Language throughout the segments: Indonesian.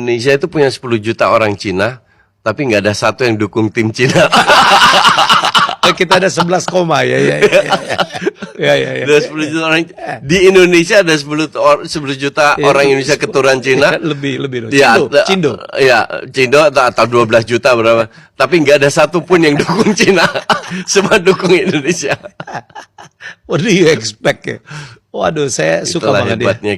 Indonesia itu punya 10 juta orang Cina, tapi nggak ada satu yang dukung tim Cina. Kita ada 11 koma ya. Ada 10 juta orang di Indonesia, ada 10 juta orang Indonesia keturunan Cina. Lebih. Ya, Cindo. Ya, Cindo atau 12 juta berapa. Tapi nggak ada satu pun yang dukung Cina. Semua dukung Indonesia. What do you expect ya? Waduh, saya suka Itulah banget hebatnya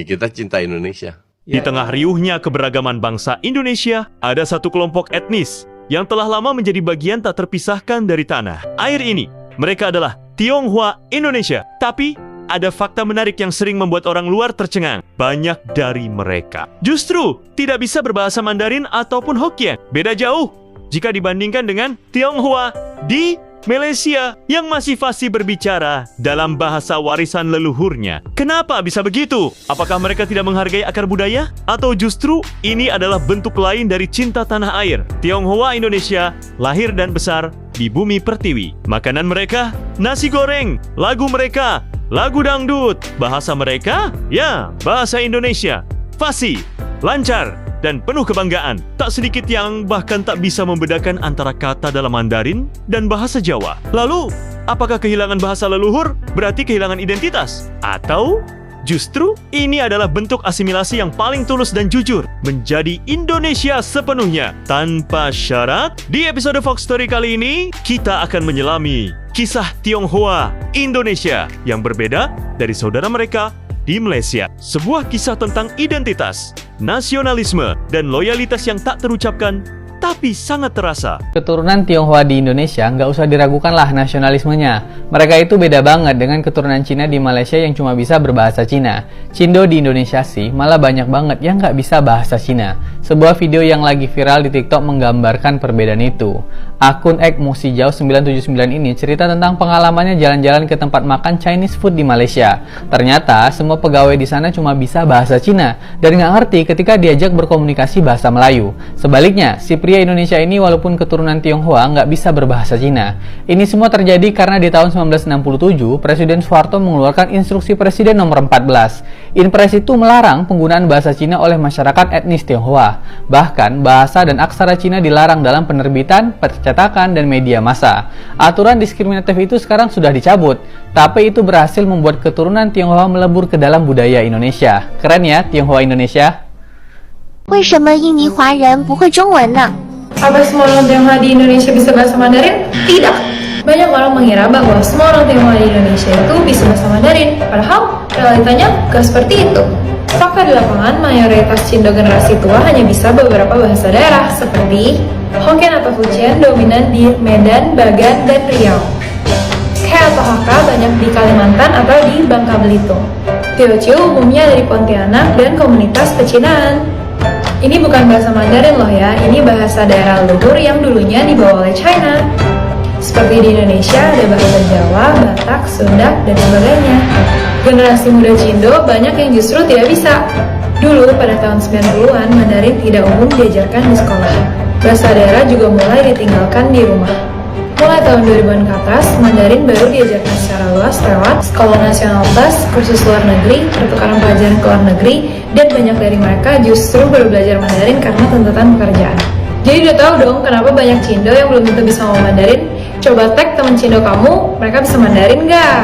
kita cinta Indonesia. Di tengah riuhnya keberagaman bangsa Indonesia, ada satu kelompok etnis yang telah lama menjadi bagian tak terpisahkan dari tanah air ini. Mereka adalah Tionghoa Indonesia. Tapi ada fakta menarik yang sering membuat orang luar tercengang. Banyak dari mereka justru tidak bisa berbahasa Mandarin ataupun Hokkien. Beda jauh jika dibandingkan dengan Tionghoa di Malaysia yang masih fasih berbicara dalam bahasa warisan leluhurnya. Kenapa bisa begitu? Apakah mereka tidak menghargai akar budaya? Atau justru ini adalah bentuk lain dari cinta tanah air? Tionghoa Indonesia lahir dan besar di bumi pertiwi. Makanan mereka, nasi goreng. Lagu mereka, lagu dangdut. Bahasa mereka, ya, bahasa Indonesia. Fasih, lancar, dan penuh kebanggaan. Tak sedikit yang bahkan tak bisa membedakan antara kata dalam Mandarin dan bahasa Jawa. Lalu, apakah kehilangan bahasa leluhur berarti kehilangan identitas? Atau justru ini adalah bentuk asimilasi yang paling tulus dan jujur menjadi Indonesia sepenuhnya tanpa syarat? Di episode Fox Story kali ini, kita akan menyelami kisah Tionghoa Indonesia yang berbeda dari saudara mereka di Malaysia. Sebuah kisah tentang identitas, nasionalisme, dan loyalitas yang tak terucapkan tapi sangat terasa. Keturunan Tionghoa di Indonesia nggak usah diragukan lah nasionalismenya. Mereka itu beda banget dengan keturunan Cina di Malaysia yang cuma bisa berbahasa Cina. Cindo di Indonesia sih malah banyak banget yang nggak bisa bahasa Cina. Sebuah video yang lagi viral di TikTok menggambarkan perbedaan itu. Akun @musijau979 ini cerita tentang pengalamannya jalan-jalan ke tempat makan Chinese food di Malaysia. Ternyata semua pegawai di sana cuma bisa bahasa Cina dan nggak ngerti ketika diajak berkomunikasi bahasa Melayu. Sebaliknya, si pria Indonesia ini walaupun keturunan Tionghoa nggak bisa berbahasa Cina. Ini semua terjadi karena di tahun 1967 Presiden Soeharto mengeluarkan Instruksi Presiden nomor 14. Inpres itu melarang penggunaan bahasa Cina oleh masyarakat etnis Tionghoa. Bahkan bahasa dan aksara Cina dilarang dalam penerbitan, percetakan, dan media massa. Aturan diskriminatif itu sekarang sudah dicabut, tapi itu berhasil membuat keturunan Tionghoa melebur ke dalam budaya Indonesia. Keren ya Tionghoa Indonesia. 为什么印尼华人不会中文呢？ Apa semua orang Tionghoa di Indonesia bisa bahasa Mandarin? Tidak. Banyak orang mengira bahwa semua orang Tionghoa di Indonesia itu bisa bahasa Mandarin. Padahal realitanya gak seperti itu. Fakta di lapangan, mayoritas Cindo generasi tua hanya bisa beberapa bahasa daerah seperti Hokkien atau Fujian dominan di Medan, Bagan, dan Riau. Ke atau Hakka banyak di Kalimantan atau di Bangka Belitung. Teochew umumnya dari Pontianak dan komunitas pecinaan. Ini bukan bahasa Mandarin loh ya, ini bahasa daerah leluhur yang dulunya dibawa oleh China. Seperti di Indonesia ada bahasa Jawa, Batak, Sunda, dan sebagainya. Generasi muda Cindo banyak yang justru tidak bisa. Dulu pada tahun 90-an, Mandarin tidak umum diajarkan di sekolah. Bahasa daerah juga mulai ditinggalkan di rumah. Mulai tahun 2000-an ke atas, Mandarin baru diajarkan secara luas lewat Sekolah Nasional Plus, kursus luar negeri, pertukaran pelajaran ke luar negeri, dan banyak dari mereka justru baru belajar Mandarin karena tuntutan pekerjaan. Jadi udah tahu dong kenapa banyak Cindo yang belum tentu bisa ngomong Mandarin? Coba tag temen Cindo kamu, mereka bisa Mandarin nggak?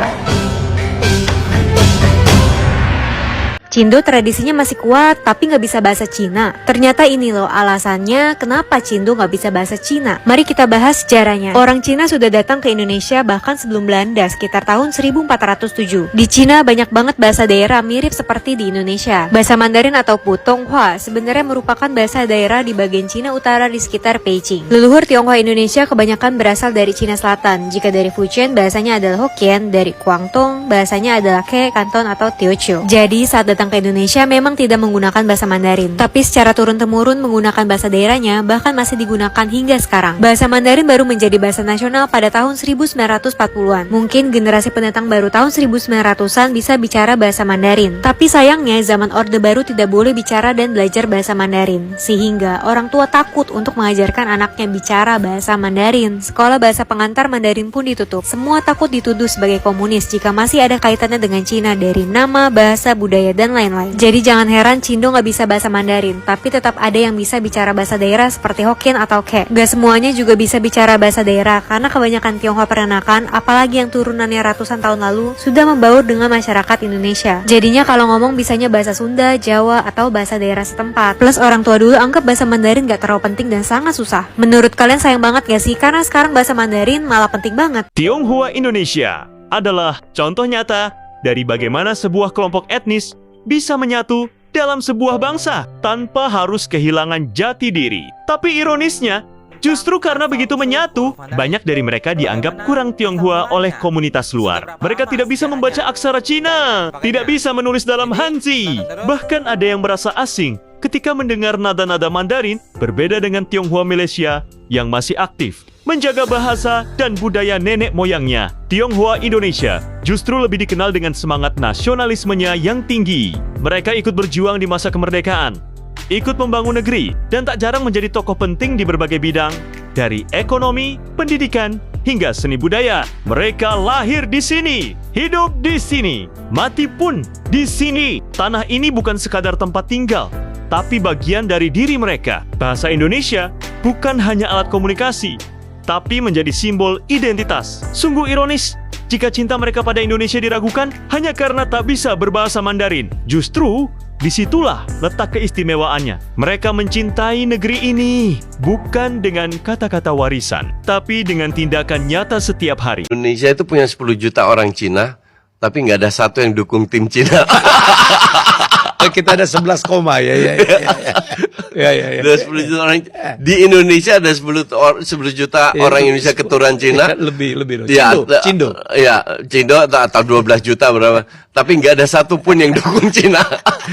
Cindo tradisinya masih kuat, tapi nggak bisa bahasa Cina. Ternyata ini loh alasannya kenapa Cindo nggak bisa bahasa Cina. Mari kita bahas sejarahnya. Orang Cina sudah datang ke Indonesia bahkan sebelum Belanda, sekitar tahun 1407. Di Cina banyak banget bahasa daerah mirip seperti di Indonesia. Bahasa Mandarin atau Putonghua sebenarnya merupakan bahasa daerah di bagian Cina Utara di sekitar Beijing. Leluhur Tionghoa Indonesia kebanyakan berasal dari Cina Selatan. Jika dari Fujian, bahasanya adalah Hokkien. Dari Guangdong, bahasanya adalah Ke, Kanton, atau Teochew. Jadi saat datang ke Indonesia memang tidak menggunakan bahasa Mandarin, tapi secara turun-temurun menggunakan bahasa daerahnya, bahkan masih digunakan hingga sekarang. Bahasa Mandarin baru menjadi bahasa nasional pada tahun 1940-an. Mungkin generasi pendatang baru tahun 1900-an bisa bicara bahasa Mandarin. Tapi sayangnya zaman Orde Baru tidak boleh bicara dan belajar bahasa Mandarin, sehingga orang tua takut untuk mengajarkan anaknya bicara bahasa Mandarin. Sekolah bahasa pengantar Mandarin pun ditutup. Semua takut dituduh sebagai komunis jika masih ada kaitannya dengan Cina dari nama, bahasa, budaya, dan dan lain-lain. Jadi jangan heran Cindo nggak bisa bahasa Mandarin, tapi tetap ada yang bisa bicara bahasa daerah seperti Hokkien atau Ke. Gak semuanya juga bisa bicara bahasa daerah, karena kebanyakan Tionghoa peranakan, apalagi yang turunannya ratusan tahun lalu, sudah membaur dengan masyarakat Indonesia. Jadinya kalau ngomong bisanya bahasa Sunda, Jawa, atau bahasa daerah setempat. Plus orang tua dulu anggap bahasa Mandarin gak terlalu penting dan sangat susah. Menurut kalian sayang banget gak sih? Karena sekarang bahasa Mandarin malah penting banget. Tionghoa Indonesia adalah contoh nyata dari bagaimana sebuah kelompok etnis bisa menyatu dalam sebuah bangsa tanpa harus kehilangan jati diri. Tapi ironisnya, justru karena begitu menyatu, banyak dari mereka dianggap kurang Tionghoa oleh komunitas luar. Mereka tidak bisa membaca aksara Cina, tidak bisa menulis dalam Hanzi. Bahkan ada yang merasa asing ketika mendengar nada-nada Mandarin berbeda dengan Tionghoa Malaysia yang masih aktif menjaga bahasa dan budaya nenek moyangnya. Tionghoa Indonesia justru lebih dikenal dengan semangat nasionalismenya yang tinggi. Mereka ikut berjuang di masa kemerdekaan, ikut membangun negeri, dan tak jarang menjadi tokoh penting di berbagai bidang, dari ekonomi, pendidikan, hingga seni budaya. Mereka lahir di sini, hidup di sini, mati pun di sini. Tanah ini bukan sekadar tempat tinggal, tapi bagian dari diri mereka. Bahasa Indonesia bukan hanya alat komunikasi, tapi menjadi simbol identitas. Sungguh ironis jika cinta mereka pada Indonesia diragukan hanya karena tak bisa berbahasa Mandarin. Justru disitulah letak keistimewaannya. Mereka mencintai negeri ini bukan dengan kata-kata warisan, tapi dengan tindakan nyata setiap hari. Indonesia itu punya 10 juta orang Cina, tapi nggak ada satu yang dukung tim Cina. Kita ada 11 koma ya. Ada 10 juta orang di Indonesia, ada 10 juta orang Indonesia keturunan Cina. Lebih. Ya, Cindo. Ya, Cindo atau 12 juta berapa. Tapi nggak ada satu pun yang dukung Cina.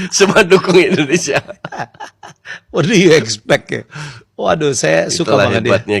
Semua dukung Indonesia. What do you expect ya? Waduh, saya suka Itulah banget ya. hebatnya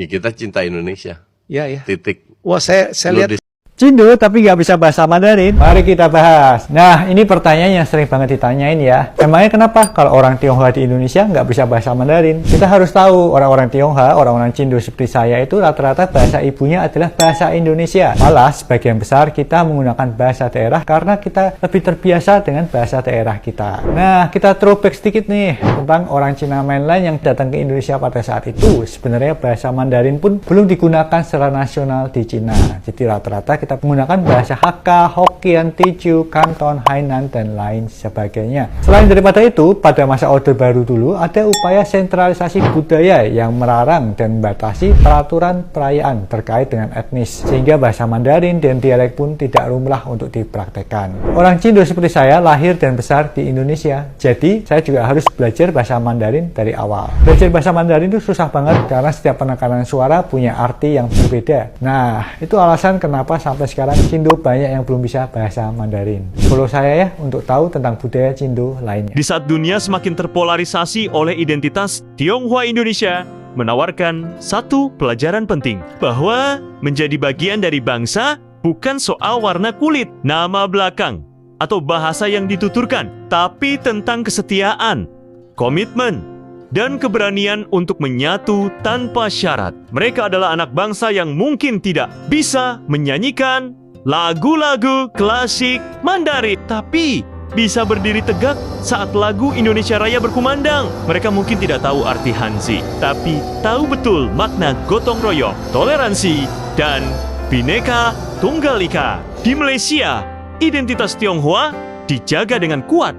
kita cinta Indonesia. Ya. Titik. Wah, saya lihat Cindo tapi nggak bisa bahasa Mandarin. Mari kita bahas. Nah, ini pertanyaan yang sering banget ditanyain ya. Emangnya kenapa kalau orang Tionghoa di Indonesia nggak bisa bahasa Mandarin? Kita harus tahu orang-orang Tionghoa, orang-orang Cindo seperti saya itu rata-rata bahasa ibunya adalah bahasa Indonesia. Malah sebagian besar kita menggunakan bahasa daerah karena kita lebih terbiasa dengan bahasa daerah kita. Nah, kita throwback sedikit nih tentang orang Cina mainland yang datang ke Indonesia pada saat itu. Sebenarnya bahasa Mandarin pun belum digunakan secara nasional di Cina. Jadi rata-rata kita menggunakan bahasa Hakka, Hokkien, Teochew, Kanton, Hainan, dan lain sebagainya. Selain daripada itu, pada masa Orde Baru dulu ada upaya sentralisasi budaya yang melarang dan membatasi peraturan perayaan terkait dengan etnis, sehingga bahasa Mandarin dan dialek pun tidak lumrah untuk dipraktekkan. Orang Cindo seperti saya lahir dan besar di Indonesia, jadi saya juga harus belajar bahasa Mandarin dari awal. Belajar bahasa Mandarin itu susah banget karena setiap penekanan suara punya arti yang berbeda. Nah, itu alasan kenapa sampai sekarang Cindo banyak yang belum bisa bahasa Mandarin. Follow saya ya untuk tahu tentang budaya Cindo lainnya. Di saat dunia semakin terpolarisasi oleh identitas, Tionghoa Indonesia menawarkan satu pelajaran penting, bahwa menjadi bagian dari bangsa bukan soal warna kulit, nama belakang, atau bahasa yang dituturkan, tapi tentang kesetiaan, komitmen, dan keberanian untuk menyatu tanpa syarat. Mereka adalah anak bangsa yang mungkin tidak bisa menyanyikan lagu-lagu klasik Mandarin, tapi bisa berdiri tegak saat lagu Indonesia Raya berkumandang. Mereka mungkin tidak tahu arti Hanzi, tapi tahu betul makna gotong royong, toleransi, dan Bhinneka Tunggal Ika. Di Malaysia, identitas Tionghoa dijaga dengan kuat,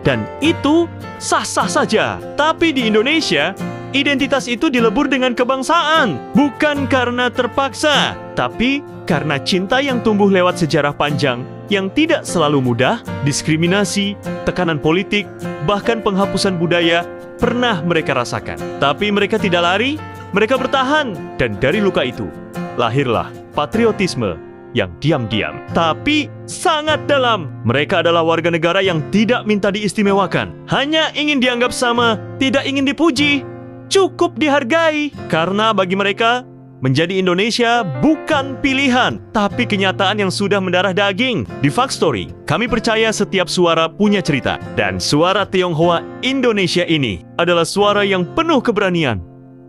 dan itu sah-sah saja. Tapi di Indonesia, identitas itu dilebur dengan kebangsaan. Bukan karena terpaksa, tapi karena cinta yang tumbuh lewat sejarah panjang yang tidak selalu mudah. Diskriminasi, tekanan politik, bahkan penghapusan budaya pernah mereka rasakan. Tapi mereka tidak lari, mereka bertahan. Dan dari luka itu, lahirlah patriotisme yang diam-diam, tapi sangat dalam. Mereka adalah warga negara yang tidak minta diistimewakan, hanya ingin dianggap sama, tidak ingin dipuji, cukup dihargai. Karena bagi mereka, menjadi Indonesia bukan pilihan, tapi kenyataan yang sudah mendarah daging. Di Fact Story, kami percaya setiap suara punya cerita, dan suara Tionghoa Indonesia ini adalah suara yang penuh keberanian,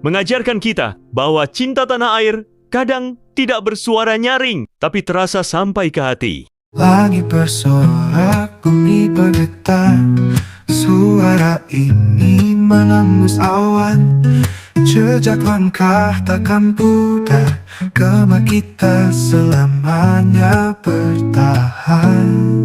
mengajarkan kita bahwa cinta tanah air kadang tidak bersuara nyaring, tapi terasa sampai ke hati. Langit bersorak, bumi bergetar. Suara ini menembus awan. Jejak langkah takkan pudar. Gema kita selamanya bertahan.